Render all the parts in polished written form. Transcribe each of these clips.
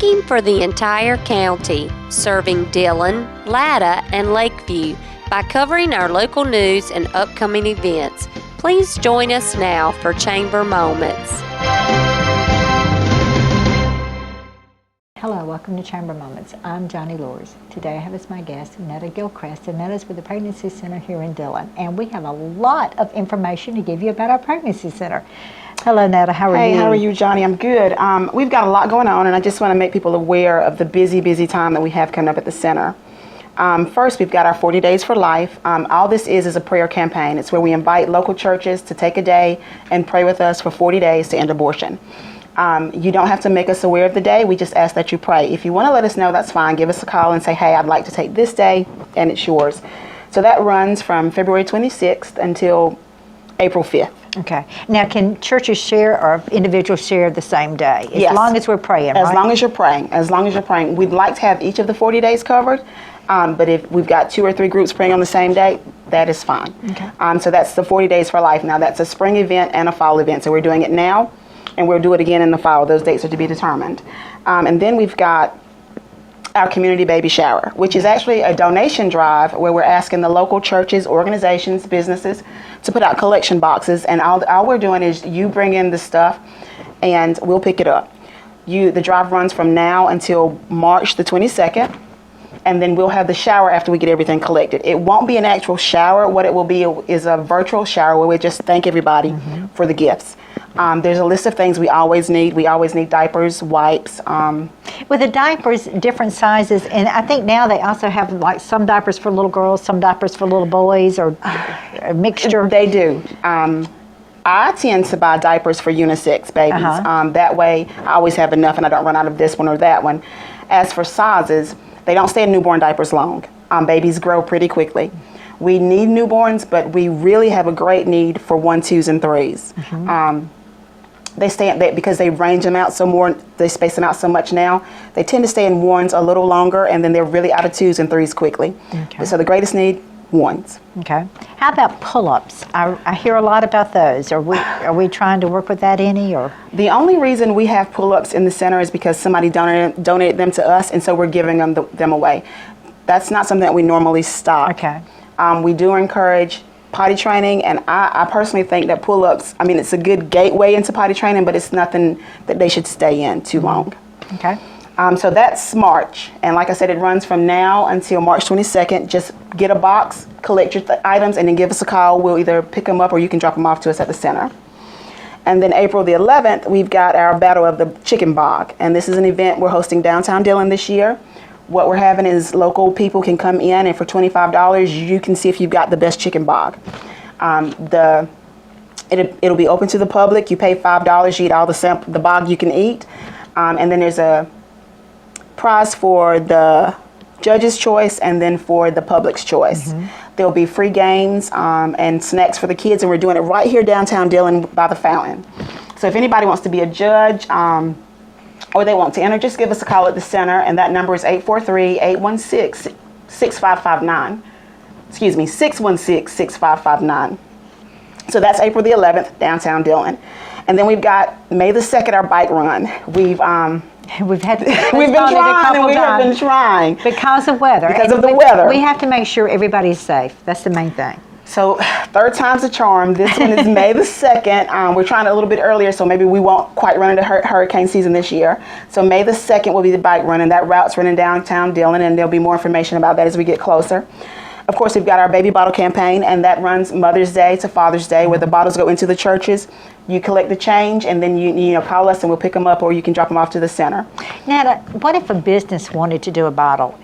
speaking for the entire county, serving Dillon, Latta, and Lakeview by covering our local news and upcoming events. Please join us now for Chamber Moments. Hello, welcome to Chamber Moments. I'm Johnny Lors. Today I have as my guest Netta Gilchrist, and Netta's with the Pregnancy Center here in Dillon. And we have a lot of information to give you about our Pregnancy Center. Hello, Netta. How are you? Hey, how are you, Johnny? I'm good. We've got a lot going on, and I just want to make people aware of the busy time that we have coming up at the center. First, we've got our 40 Days for Life. All this is a prayer campaign. It's where we invite local churches to take a day and pray with us for 40 days to end abortion. You don't have to make us aware of the day. We just ask that you pray. If you want to let us know, that's fine. Give us a call and say, hey, I'd like to take this day, and it's yours. So that runs from February 26th until April 5th. Okay. Now, can churches share or individuals share the same day? As Yes. long as we're praying, right? As long as you're praying. As long as you're praying. We'd like to have each of the 40 days covered, but if we've got 2 or 3 groups praying on the same day, that is fine. Okay. So that's the 40 Days for Life. Now, that's a spring event and a fall event. So we're doing it now, and we'll do it again in the fall. Those dates are to be determined. And then we've got our community baby shower, which is actually a donation drive where we're asking the local churches, organizations, businesses to put out collection boxes, and all we're doing is you bring in the stuff and we'll pick it up. The drive runs from now until March the 22nd, and then we'll have the shower after we get everything collected. It won't be an actual shower. What it will be is a virtual shower where we just thank everybody for the gifts. There's a list of things we always need. We always need diapers, wipes. With the diapers, different sizes, and I think now they also have like some diapers for little girls, some diapers for little boys, or a mixture. They do. I tend to buy diapers for unisex babies. That way I always have enough and I don't run out of this one or that one. As for sizes, they don't stay in newborn diapers long. Babies grow pretty quickly. We need newborns, but we really have a great need for 1, 2s, and 3s. Because they range them out so more, they space them out so much now, they tend to stay in 1s a little longer, and then they're really out of 2s and 3s quickly. Okay. So the greatest need, 1s. Okay. How about pull-ups? I hear a lot about those. Are we trying to work with that any, or? The only reason we have pull-ups in the center is because somebody donated them to us, and so we're giving them away. That's not something that we normally stock. Okay. We do encourage potty training, and I personally think that pull-ups, it's a good gateway into potty training, but it's nothing that they should stay in too long. Okay. So that's March, and like I said, it runs from now until March 22nd. Just get a box, collect your items, and then give us a call. We'll either pick them up or you can drop them off to us at the center. And then April the 11th, we've got our Battle of the Chicken Bog, and this is an event we're hosting downtown Dillon this year. What we're having is local people can come in, and for $25, you can see if you've got the best chicken bog. It'll be open to the public. You pay $5, you eat all the bog you can eat. And then there's a prize for the judge's choice and then for the public's choice. There'll be free games and snacks for the kids, and we're doing it right here downtown Dillon by the fountain. So if anybody wants to be a judge, or they want to enter, just give us a call at the center, and that number is 843-816-6559. Excuse me, 616-6559. So that's April the 11th, downtown Dillon. And then we've got May the 2nd, our bike run. We've been trying because of weather. Because of the weather. We have to make sure everybody's safe. That's the main thing. So 3rd time's a charm. This one is May the 2nd. We're trying a little bit earlier, so maybe we won't quite run into hurricane season this year. So May the 2nd will be the bike run, and that route's running downtown Dillon, and there'll be more information about that as we get closer. Of course, we've got our baby bottle campaign, and that runs Mother's Day to Father's Day, where the bottles go into the churches. You collect the change, and then you call us, and we'll pick them up, or you can drop them off to the center. Now, what if a business wanted to do a bottle?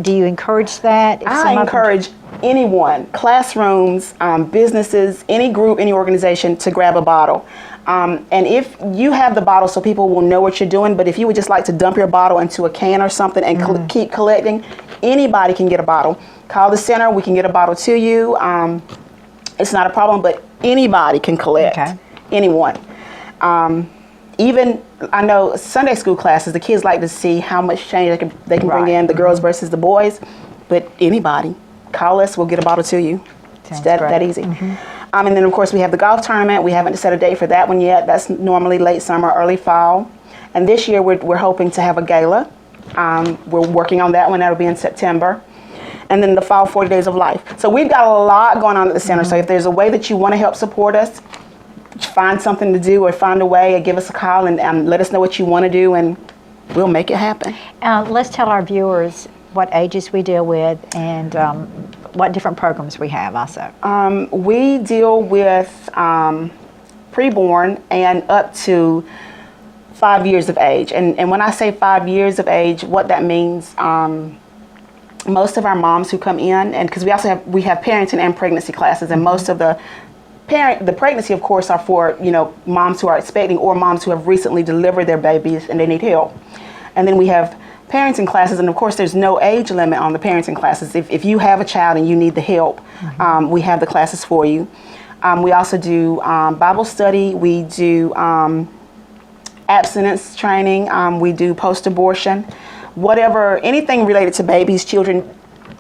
Do you encourage that? I encourage anyone, classrooms, businesses, any group, any organization, to grab a bottle. And if you have the bottle, so people will know what you're doing, but if you would just like to dump your bottle into a can or something and keep collecting, anybody can get a bottle. Call the center, we can get a bottle to you. It's not a problem, but anybody can collect. Okay. Anyone. Even, I know Sunday school classes, the kids like to see how much change they can bring in, the girls versus the boys, but anybody. Call us, we'll get a bottle to you. It's that easy. And then, of course, we have the golf tournament. We haven't set a date for that one yet. That's normally late summer, early fall. And this year we're hoping to have a gala. We're working on that one. That'll be in September. And then the fall 40 Days of Life. So we've got a lot going on at the center. So if there's a way that you want to help support us, find something to do or find a way, or give us a call and let us know what you want to do, and we'll make it happen. Let's tell our viewers what ages we deal with and what different programs we have also. We deal with preborn and up to 5 years of age. And when I say 5 years of age, what that means, most of our moms who come in, and because we have parenting and pregnancy classes, and most of the pregnancy, of course, are for moms who are expecting or moms who have recently delivered their babies and they need help. And then we have parenting classes, and of course there's no age limit on the parenting classes. If you have a child and you need the help, we have the classes for you. We also do Bible study. We do abstinence training. We do post-abortion. Anything related to babies, children,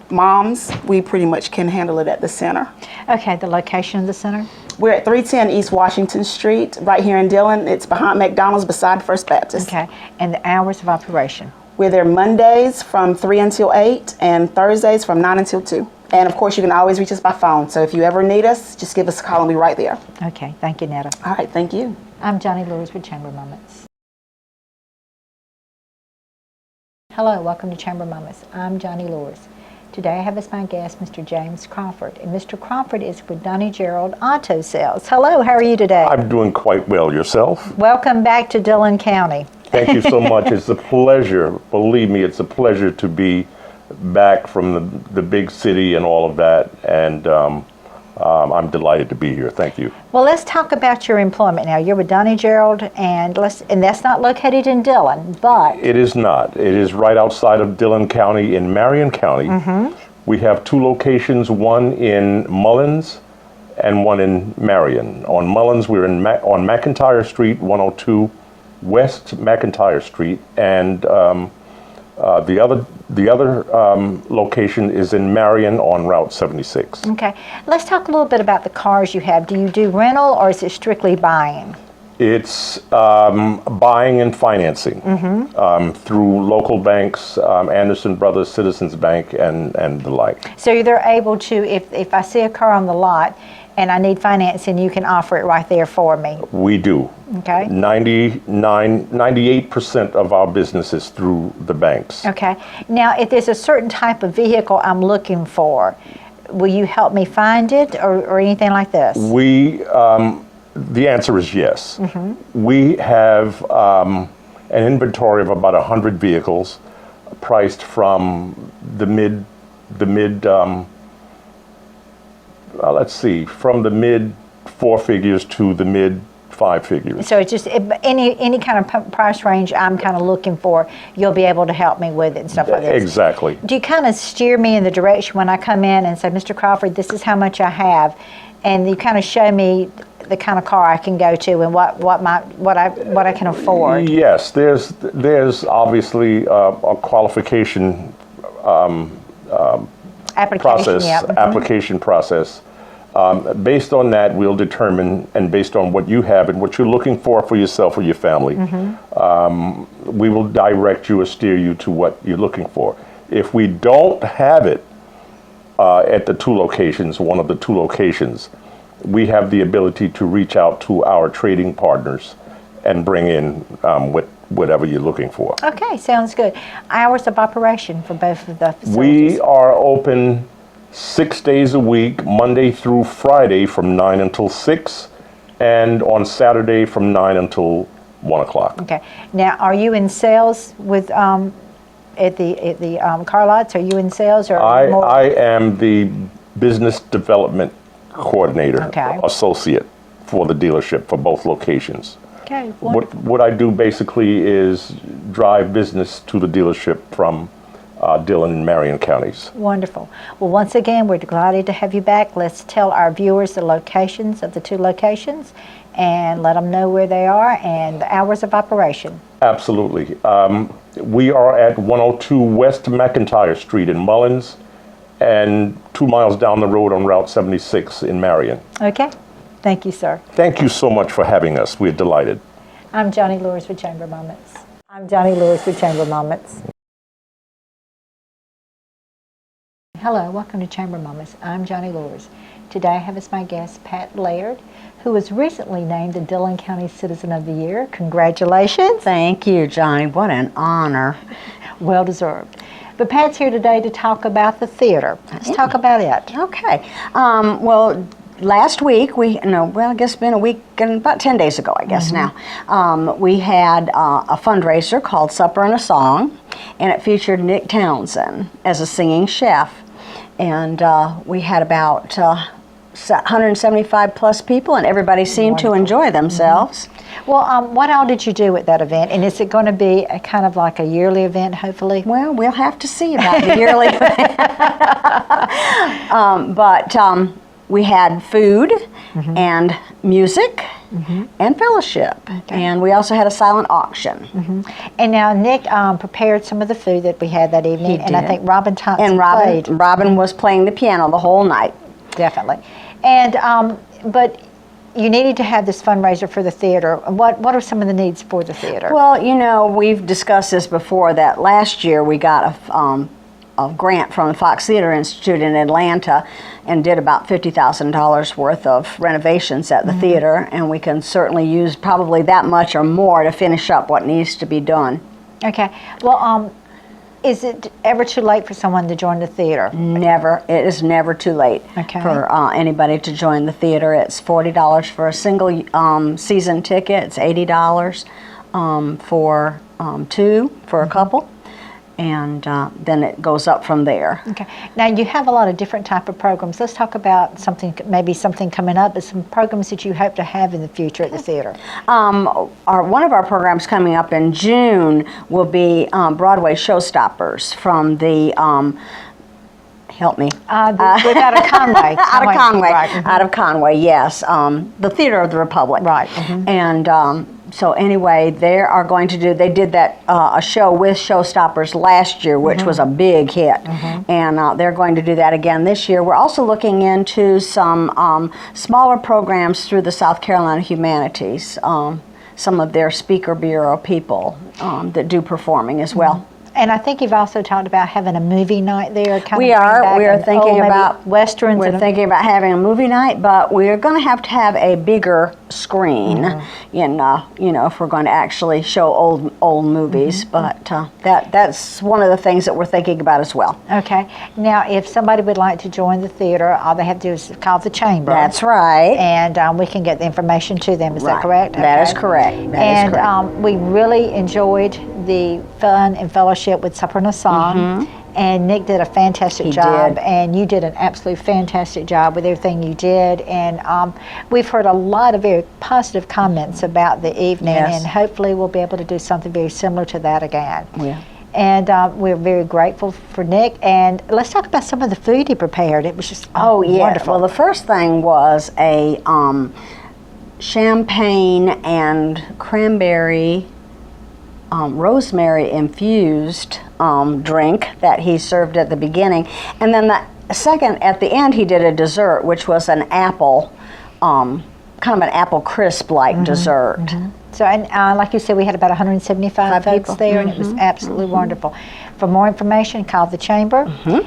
moms, we pretty much can handle it at the center. Okay, the location of the center? We're at 310 East Washington Street, right here in Dillon. It's behind McDonald's, beside First Baptist. Okay, and the hours of operation? We're there Mondays from 3 until 8 and Thursdays from 9 until 2. And of course, you can always reach us by phone. So if you ever need us, just give us a call and we're right there. Okay, thank you, Netta. All right, thank you. I'm Johnny Lures with Chamber Moments. Hello, welcome to Chamber Moments. I'm Johnny Lures. Today I have as my guest Mr. James Crawford, and Mr. Crawford is with Donnie Gerald Auto Sales. Hello, how are you today? I'm doing quite well. Yourself? Welcome back to Dillon County. Thank you so much. It's a pleasure. Believe me, it's a pleasure to be back from the big city and all of that, and I'm delighted to be here. Thank you. Well, let's talk about your employment now. You're with Donnie Gerald, and that's not located in Dillon, but... It is not. It is right outside of Dillon County in Marion County. We have two locations, one in Mullins and one in Marion. On Mullins, we're on McIntyre Street, 102 West McIntyre Street, and the other location is in Marion on Route 76. Okay. Let's talk a little bit about the cars you have. Do you do rental or is it strictly buying? It's buying and financing through local banks, Anderson Brothers, Citizens Bank, and the like. So they're able to, if I see a car on the lot and I need financing, you can offer it right there for me. We do. Okay. 98% of our business is through the banks. Okay. Now, if there's a certain type of vehicle I'm looking for, will you help me find it or anything like this? The answer is yes. We have an inventory of about 100 vehicles priced from from the mid 4 figures to the mid 5 figures. So it's just any kind of price range I'm kind of looking for, you'll be able to help me with it and stuff like this. Exactly. Do you kind of steer me in the direction when I come in and say, Mr. Crawford, this is how much I have, and you kind of show me the kind of car I can go to and what I can afford? Yes, there's obviously a qualification application process. Based on that, we'll determine, and based on what you have and what you're looking for yourself or your family, we will direct you or steer you to what you're looking for. If we don't have it at the one of the two locations, we have the ability to reach out to our trading partners and bring in whatever you're looking for. Okay, sounds good. Hours of operation for both of the facilities? We are open 6 days a week, Monday through Friday from 9 until 6, and on Saturday from 9 until 1 o'clock. Okay. Now, are you in sales with at the car lots? Are you in sales or? I am the business development coordinator, okay, associate for the dealership for both locations. Okay. What I do basically is drive business to the dealership from Dillon and Marion counties. Wonderful. Well, once again, we're delighted to have you back. Let's tell our viewers the locations of the two locations and let them know where they are and the hours of operation. Absolutely. We are at 102 West McIntyre Street in Mullins and 2 miles down the road on Route 76 in Marion. Okay. Thank you, sir. Thank you so much for having us. We're delighted. I'm Johnny Lures with Chamber Moments. I'm Johnny Lewis with Chamber Moments. Hello, welcome to Chamber Moments. I'm Johnny Lewis. Today I have as my guest Pat Laird, who was recently named the Dillon County Citizen of the Year. Congratulations. Thank you, Johnny. What an honor. Well deserved. But Pat's here today to talk about the theater. Let's talk about it. Okay. Well, last week, I guess it's been a week and about 10 days ago, I guess now, we had a fundraiser called Supper and a Song, and it featured Nick Townsend as a singing chef. And we had about 175 plus people, and everybody seemed to enjoy themselves. Well, what all did you do at that event? And is it going to be a kind of like a yearly event, hopefully? Well, we'll have to see about the yearly event. But we had food and music and fellowship. Okay. And we also had a silent auction. And now Nick prepared some of the food that we had that evening, and I did. think Robin Thompson And played. Robin was playing the piano the whole night. Definitely. And but you needed to have this fundraiser for the theater. What are some of the needs for the theater? Well, we've discussed this before, that last year we got a grant from the Fox Theater Institute in Atlanta and did about $50,000 worth of renovations at the theater, and we can certainly use probably that much or more to finish up what needs to be done. Okay. Well, is it ever too late for someone to join the theater? Never. It is never too late Okay. for anybody to join the theater. It's $40 for a single season ticket. It's $80 for two for a couple, and then it goes up from there. Okay. Now you have a lot of different type of programs. Let's talk about maybe something coming up, but some programs that you hope to have in the future at the theater. One of our programs coming up in June will be Broadway Showstoppers from the help me. We've out of Conway. Out of Conway. Right. Out of Conway, yes. The Theater of the Republic. Right. And so anyway, they did that a show with Showstoppers last year, which was a big hit. And they're going to do that again this year. We're also looking into some smaller programs through the South Carolina Humanities. Some of their speaker bureau people that do performing as well. And I think you've also talked about having a movie night there. We are thinking about westerns. We're thinking about having a movie night, but we're going to have a bigger screen, if we're going to actually show old movies. But that's one of the things that we're thinking about as well. Okay. Now, if somebody would like to join the theater, all they have to do is call the chamber. That's right. And we can get the information to them. Is that correct? That is correct. That is correct. We really enjoyed the fun and fellowship with Supper and a Song. And Nick did a fantastic job. did. And you did an absolutely fantastic job with everything you did. And we've heard a lot of very positive comments about the evening. Yes. And hopefully we'll be able to do something very similar to that again. Yeah. And we're very grateful for Nick. And let's talk about some of the food he prepared. It was just wonderful. Well, the first thing was a champagne and cranberry rosemary infused drink that he served at the beginning, and then the second, at the end, he did a dessert, which was an apple, kind of an apple crisp like dessert. So, and like you said, we had about 175 folks people. there, and it was absolutely wonderful. For more information, call the chamber.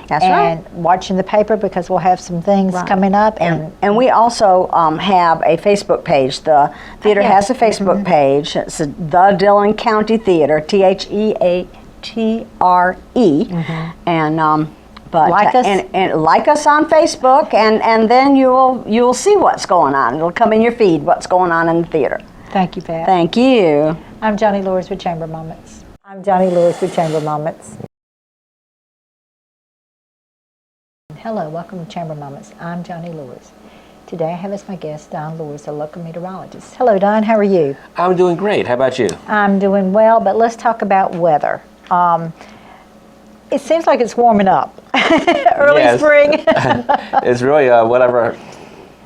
That's and watching the paper, because we'll have some things coming up. And we also have a Facebook page. The theater has a Facebook page. It's the Dillon County Theater, TheaTre. And but Like us. and like us on Facebook, and then you'll see what's going on. It'll come in your feed what's going on in the theater. Thank you, Pat. Thank you. I'm Johnny Lewis with Chamber Moments. I'm Johnny Lewis with Chamber Moments. Hello, welcome to Chamber Moments. I'm Johnny Lewis. Today I have as my guest Don Lewis, a local meteorologist. Hello, Don. How are you? I'm doing great. How about you? I'm doing well, but let's talk about weather. It seems like it's warming up. Early Yes. spring. It's really whatever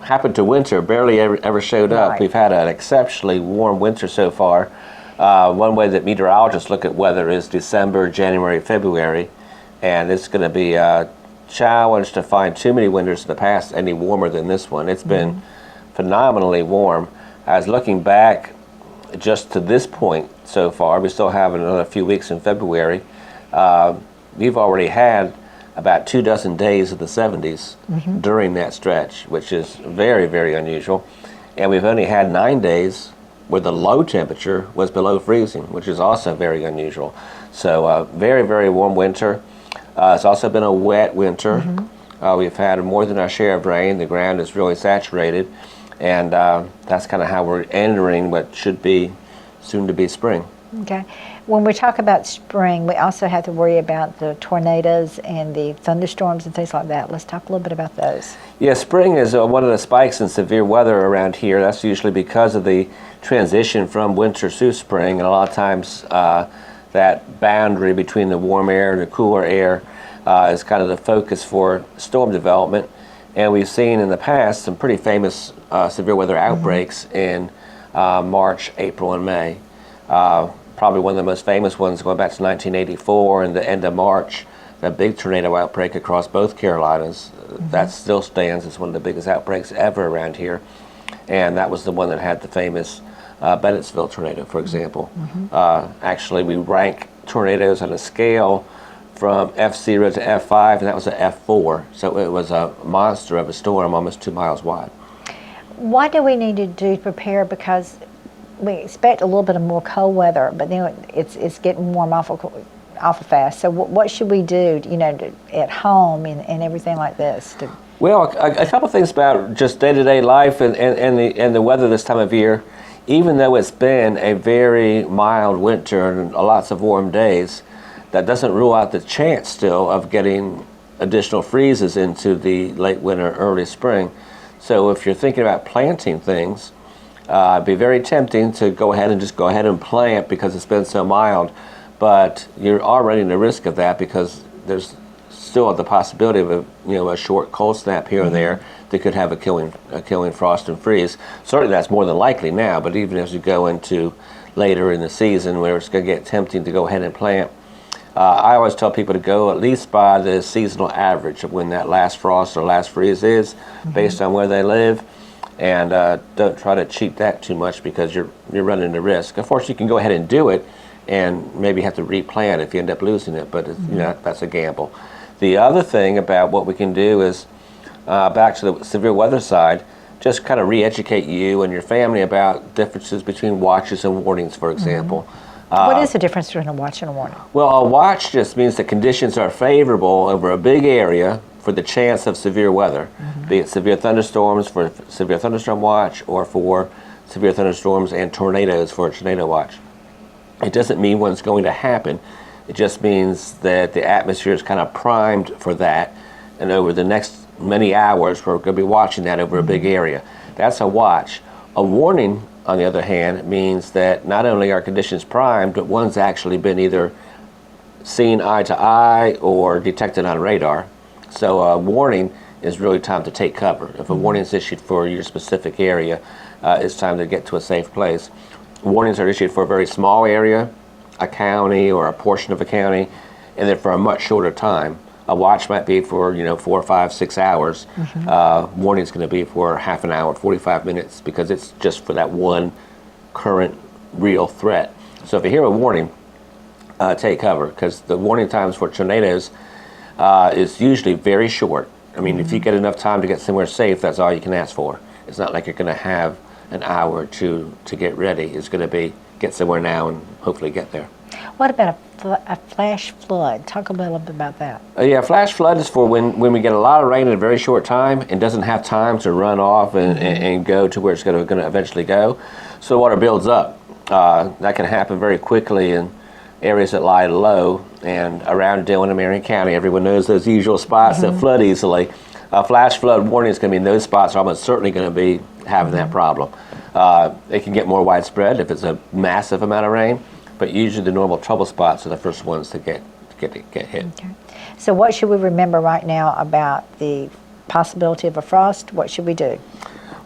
happened to winter barely ever showed up. Right. We've had an exceptionally warm winter so far. One way that meteorologists look at weather is December, January, February, and it's going to be a challenge to find too many winters in the past any warmer than this one. It's been phenomenally warm. I was looking back just to this point so far, we still have another few weeks in February, we've already had about 24 days of the 70s during that stretch, which is very, very unusual. And we've only had 9 days where the low temperature was below freezing, which is also very unusual. So very, very warm winter. It's also been a wet winter. We've had more than our share of rain. The ground is really saturated. And that's kind of how we're entering what should be soon to be spring. Okay. When we talk about spring, we also have to worry about the tornadoes and the thunderstorms and things like that. Let's talk a little bit about those. Yeah, spring is one of the spikes in severe weather around here. That's usually because of the transition from winter to spring, and a lot of times that boundary between the warm air and the cooler air is kind of the focus for storm development. And we've seen in the past some pretty famous severe weather outbreaks in March, April, and May. Probably one of the most famous ones going back to 1984 and the end of March, that big tornado outbreak across both Carolinas. That still stands as one of the biggest outbreaks ever around here. And that was the one that had the famous Bennettsville tornado, for example. Actually, we rank tornadoes on a scale from F0 to F5, and that was an F4. So it was a monster of a storm, almost 2 miles wide. What do we need to do to prepare? Because we expect a little bit of more cold weather, but then it's getting warm awful fast. So what should we do, at home and everything like this? Well, a couple things about just day-to-day life and the weather this time of year. Even though it's been a very mild winter and lots of warm days, that doesn't rule out the chance still of getting additional freezes into the late winter, early spring. So if you're thinking about planting things, it'd be very tempting to go ahead and plant because it's been so mild. But you're already in the risk of that because there's still the possibility of a short cold snap here and there that could have a killing frost and freeze. Certainly that's more than likely now, but even as you go into later in the season where it's going to get tempting to go ahead and plant, I always tell people to go at least by the seasonal average of when that last frost or last freeze is based on where they live, and don't try to cheat that too much because you're running the risk. Of course, you can go ahead and do it and maybe have to replant if you end up losing it, but that's a gamble. The other thing about what we can do is, back to the severe weather side, just kind of re-educate you and your family about differences between watches and warnings, for example. What is the difference between a watch and a warning? Well, a watch just means that conditions are favorable over a big area for the chance of severe weather, be it severe thunderstorms for severe thunderstorm watch or for severe thunderstorms and tornadoes for a tornado watch. It doesn't mean what's going to happen. It just means that the atmosphere is kind of primed for that, and over the next many hours we're going to be watching that over a big area. That's a watch. A warning, on the other hand, means that not only are conditions primed, but one's actually been either seen eye to eye or detected on radar. So a warning is really time to take cover. If a warning is issued for your specific area, it's time to get to a safe place. Warnings are issued for a very small area, a county or a portion of a county, and then for a much shorter time. A watch might be for 4, 5, 6 hours. Warning is going to be for half an hour, 45 minutes, because it's just for that one current real threat. So if you hear a warning, take cover, because the warning times for tornadoes is usually very short. I mean, if you get enough time to get somewhere safe, that's all you can ask for. It's not like you're going to have an hour or two to get ready. It's going to be get somewhere now and hopefully get there. What about a flash flood? Talk a little bit about that. Yeah, flash flood is for when we get a lot of rain in a very short time and doesn't have time to run off and go to where it's going to eventually go. So water builds up. That can happen very quickly in areas that lie low and around Dillon and Marion County. Everyone knows those usual spots that flood easily. A flash flood warning is going to mean those spots are almost certainly going to be having that problem. It can get more widespread if it's a massive amount of rain, but usually the normal trouble spots are the first ones to get hit. Okay. So what should we remember right now about the possibility of a frost? What should we do?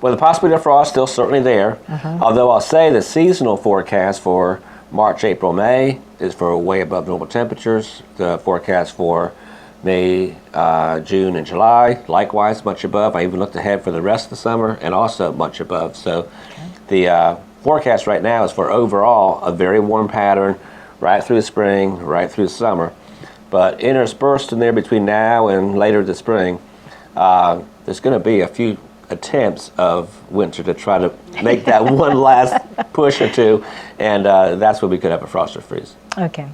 Well, the possibility of frost is still certainly there, although I'll say the seasonal forecast for March, April, May is for way above normal temperatures. The forecast for May, June, and July, likewise, much above. I even looked ahead for the rest of the summer and also much above. So the forecast right now is for overall a very warm pattern right through spring, right through summer. But interspersed in there between now and later this spring, there's going to be a few attempts of winter to try to make that one last push or two, and that's where we could have a frost or freeze. Okay.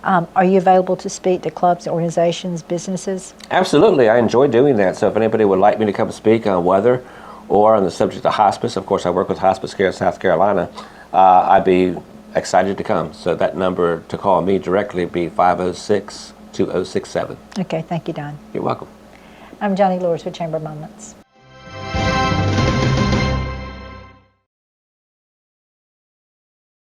Are you available to speak to clubs, organizations, businesses? Absolutely, I enjoy doing that. So if anybody would like me to come speak on weather or on the subject of hospice, of course I work with Hospice Care in South Carolina, I'd be excited to come. So that number to call me directly would be 506-2067. Okay, thank you, Don. You're welcome. I'm Johnny Lors with Chamber Moments.